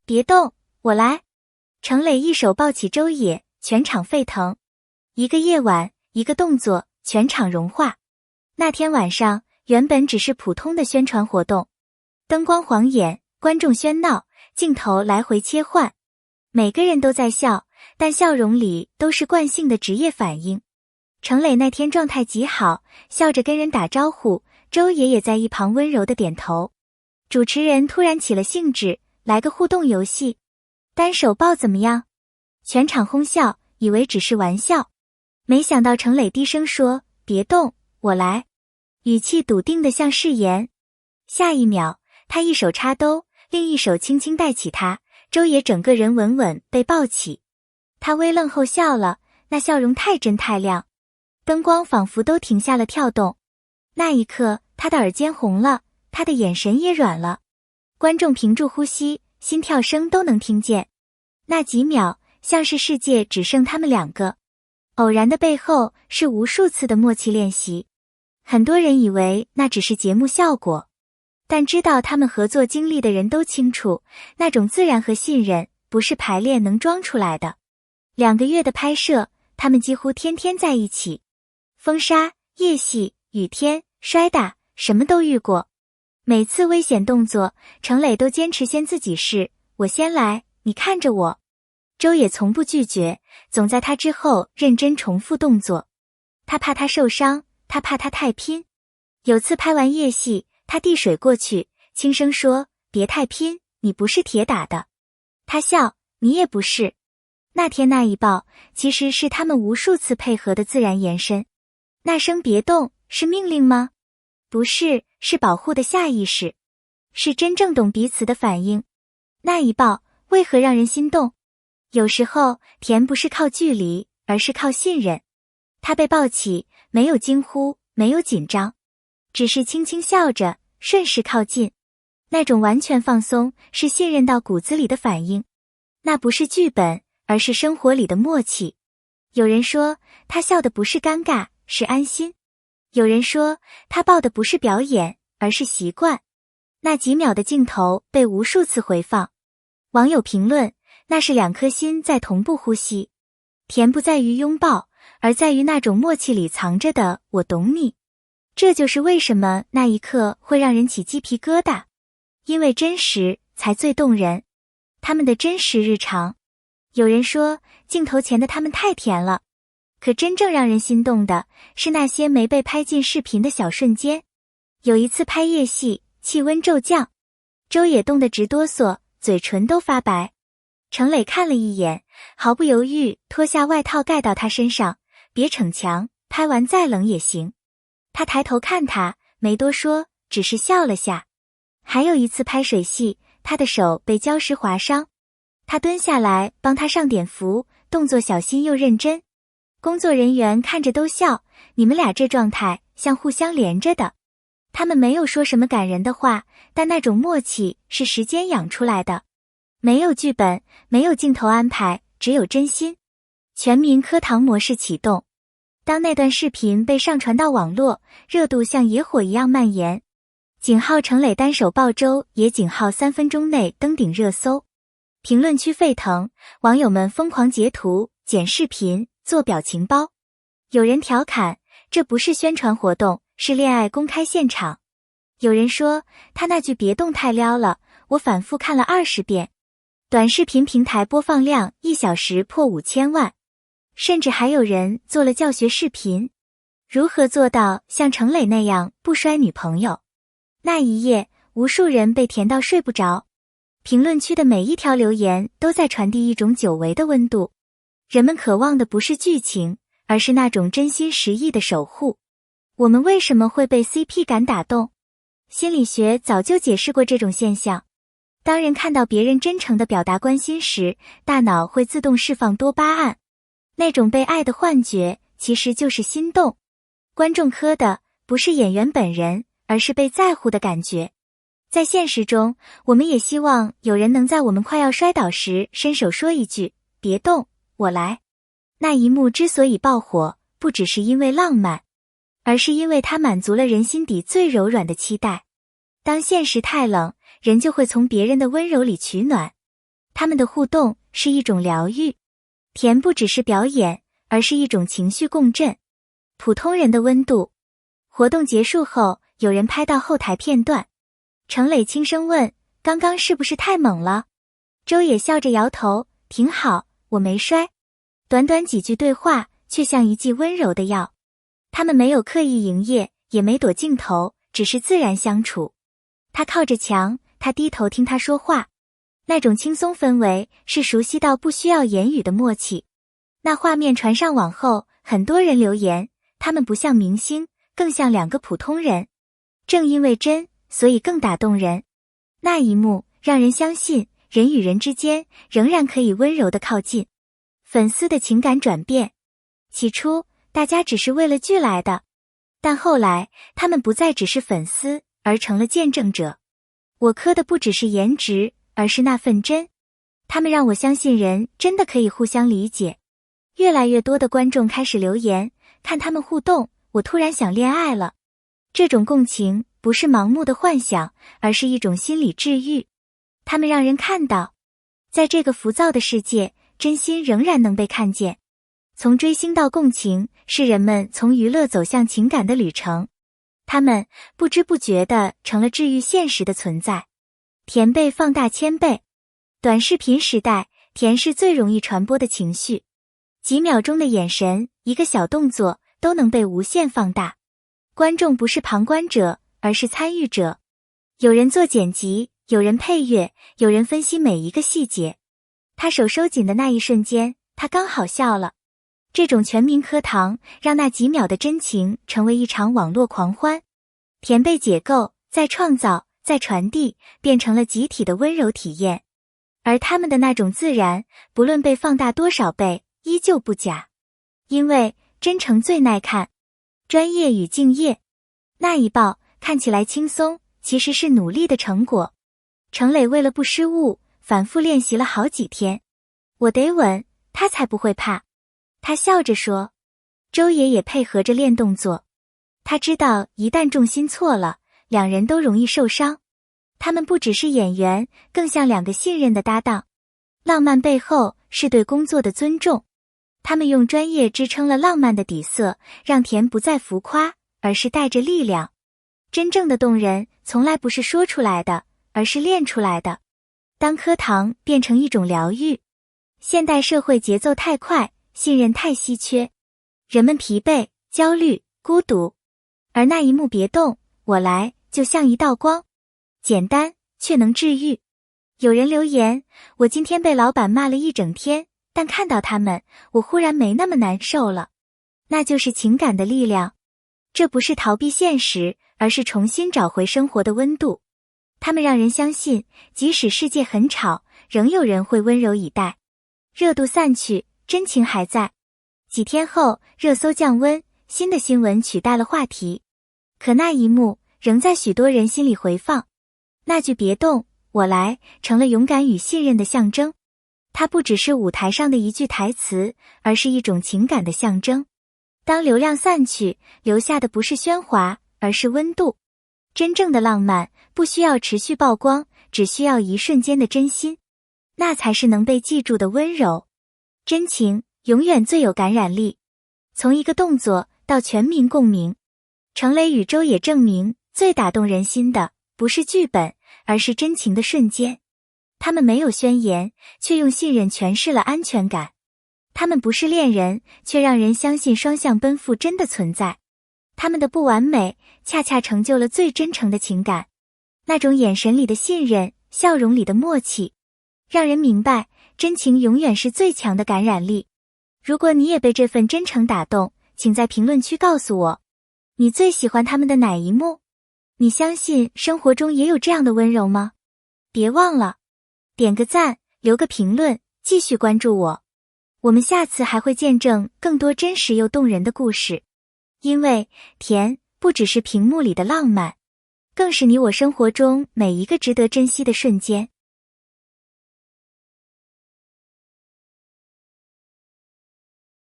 别动，我来。程磊一手抱起周也，全场沸腾。一个夜晚，一个动作，全场融化。那天晚上原本只是普通的宣传活动，灯光晃眼，观众喧闹，镜头来回切换，每个人都在笑，但笑容里都是惯性的职业反应。程磊那天状态极好，笑着跟人打招呼，周也也在一旁温柔的点头。主持人突然起了兴致，来个互动游戏，单手抱怎么样？全场哄笑，以为只是玩笑，没想到程磊低声说，别动，我来，语气笃定的像誓言。下一秒，他一手插兜，另一手轻轻带起他，周也整个人稳稳被抱起。他微愣后笑了，那笑容太真太亮，灯光仿佛都停下了跳动。那一刻，他的耳尖红了，他的眼神也软了。观众屏住呼吸，心跳声都能听见。那几秒，像是世界只剩他们两个。偶然的背后，是无数次的默契练习。很多人以为那只是节目效果，但知道他们合作经历的人都清楚，那种自然和信任，不是排练能装出来的。2个月的拍摄，他们几乎天天在一起。风沙、夜戏、雨天、摔打，什么都遇过。每次危险动作，程磊都坚持先自己试，我先来，你看着我。周也从不拒绝，总在他之后认真重复动作。他怕他受伤，他怕他太拼。有次拍完夜戏，他递水过去，轻声说，别太拼，你不是铁打的。他笑，你也不是。那天那一抱，其实是他们无数次配合的自然延伸。那声别动，是命令吗？不是，是保护的下意识，是真正懂彼此的反应。那一抱，为何让人心动？有时候，甜不是靠距离，而是靠信任。他被抱起，没有惊呼，没有紧张，只是轻轻笑着，顺势靠近。那种完全放松，是信任到骨子里的反应。那不是剧本，而是生活里的默契。有人说，他笑的不是尴尬，是安心。有人说，他抱的不是表演，而是习惯。那几秒的镜头被无数次回放。网友评论，那是2颗心在同步呼吸。甜不在于拥抱，而在于那种默契里藏着的我懂你。这就是为什么那一刻会让人起鸡皮疙瘩，因为真实才最动人。他们的真实日常。有人说，镜头前的他们太甜了，可真正让人心动的是那些没被拍进视频的小瞬间。有一次拍夜戏，气温骤降，周也冻得直哆嗦，嘴唇都发白。程磊看了一眼，毫不犹豫脱下外套盖到他身上，别逞强，拍完再冷也行。他抬头看他，没多说，只是笑了下。还有一次拍水戏，他的手被礁石划伤，他蹲下来帮他上点符，动作小心又认真。工作人员看着都笑，你们俩这状态像互相连着的。他们没有说什么感人的话，但那种默契是时间养出来的。没有剧本，没有镜头安排，只有真心。全民课堂模式启动。当那段视频被上传到网络，热度像野火一样蔓延。井号程磊单手抱周也井号3分钟内登顶热搜。评论区沸腾，网友们疯狂截图、剪视频、做表情包。有人调侃，这不是宣传活动，是恋爱公开现场。有人说，他那句别动太撩了，我反复看了20遍。短视频平台播放量1小时破5000万，甚至还有人做了教学视频，如何做到像程磊那样不摔女朋友。那一夜，无数人被甜到睡不着。评论区的每一条留言都在传递一种久违的温度。人们渴望的不是剧情，而是那种真心实意的守护。我们为什么会被 CP 感打动？心理学早就解释过这种现象。当人看到别人真诚地表达关心时，大脑会自动释放多巴胺。那种被爱的幻觉，其实就是心动。观众磕的不是演员本人，而是被在乎的感觉。在现实中，我们也希望有人能在我们快要摔倒时伸手说一句，别动，我来。那一幕之所以爆火，不只是因为浪漫，而是因为它满足了人心底最柔软的期待。当现实太冷，人就会从别人的温柔里取暖。他们的互动是一种疗愈。甜不只是表演，而是一种情绪共振。普通人的温度。活动结束后，有人拍到后台片段。程磊轻声问：刚刚是不是太猛了？周也笑着摇头：挺好，我没摔。短短几句对话，却像一剂温柔的药。他们没有刻意营业，也没躲镜头，只是自然相处。他靠着墙，他低头听他说话。那种轻松氛围，是熟悉到不需要言语的默契。那画面传上网后，很多人留言，他们不像明星，更像两个普通人。正因为真，所以更打动人。那一幕让人相信，人与人之间仍然可以温柔地靠近。粉丝的情感转变。起初，大家只是为了剧来的，但后来，他们不再只是粉丝，而成了见证者。我磕的不只是颜值，而是那份真。他们让我相信人真的可以互相理解。越来越多的观众开始留言，看他们互动，我突然想恋爱了。这种共情不是盲目的幻想，而是一种心理治愈。他们让人看到，在这个浮躁的世界，真心仍然能被看见。从追星到共情，是人们从娱乐走向情感的旅程。他们不知不觉地成了治愈现实的存在。甜被放大1000倍。短视频时代，甜是最容易传播的情绪。几秒钟的眼神，一个小动作，都能被无限放大。观众不是旁观者，而是参与者。有人做剪辑，有人配乐，有人分析每一个细节。他手收紧的那一瞬间，他刚好笑了。这种全民磕糖，让那几秒的真情成为一场网络狂欢。甜被解构，再创造，再传递，变成了集体的温柔体验。而他们的那种自然，不论被放大多少倍，依旧不假。因为真诚最耐看。专业与敬业。那一爆看起来轻松，其实是努力的成果。程磊为了不失误，反复练习了好几天。我得稳，他才不会怕。他笑着说。周爷也配合着练动作。他知道一旦重心错了，两人都容易受伤。他们不只是演员，更像两个信任的搭档。浪漫背后是对工作的尊重。他们用专业支撑了浪漫的底色，让甜不再浮夸，而是带着力量。真正的动人，从来不是说出来的，而是练出来的。当磕糖变成一种疗愈。现代社会节奏太快，信任太稀缺，人们疲惫、焦虑、孤独。而那一幕别动，我来，就像一道光，简单却能治愈。有人留言，我今天被老板骂了一整天，但看到他们，我忽然没那么难受了。那就是情感的力量。这不是逃避现实，而是重新找回生活的温度。他们让人相信，即使世界很吵，仍有人会温柔以待。热度散去，真情还在。几天后，热搜降温，新的新闻取代了话题。可那一幕仍在许多人心里回放。那句别动，我来，成了勇敢与信任的象征。它不只是舞台上的一句台词，而是一种情感的象征。当流量散去，留下的不是喧哗，而是温度。真正的浪漫不需要持续曝光，只需要一瞬间的真心。那才是能被记住的温柔。真情永远最有感染力。从一个动作到全民共鸣。程磊与周也证明，最打动人心的不是剧本，而是真情的瞬间。他们没有宣言，却用信任诠释了安全感。他们不是恋人，却让人相信双向奔赴真的存在。他们的不完美，恰恰成就了最真诚的情感。那种眼神里的信任，笑容里的默契，让人明白，真情永远是最强的感染力。如果你也被这份真诚打动，请在评论区告诉我，你最喜欢他们的哪一幕？你相信生活中也有这样的温柔吗？别忘了点个赞，留个评论，继续关注我。我们下次还会见证更多真实又动人的故事。因为甜不只是屏幕里的浪漫，更是你我生活中每一个值得珍惜的瞬间。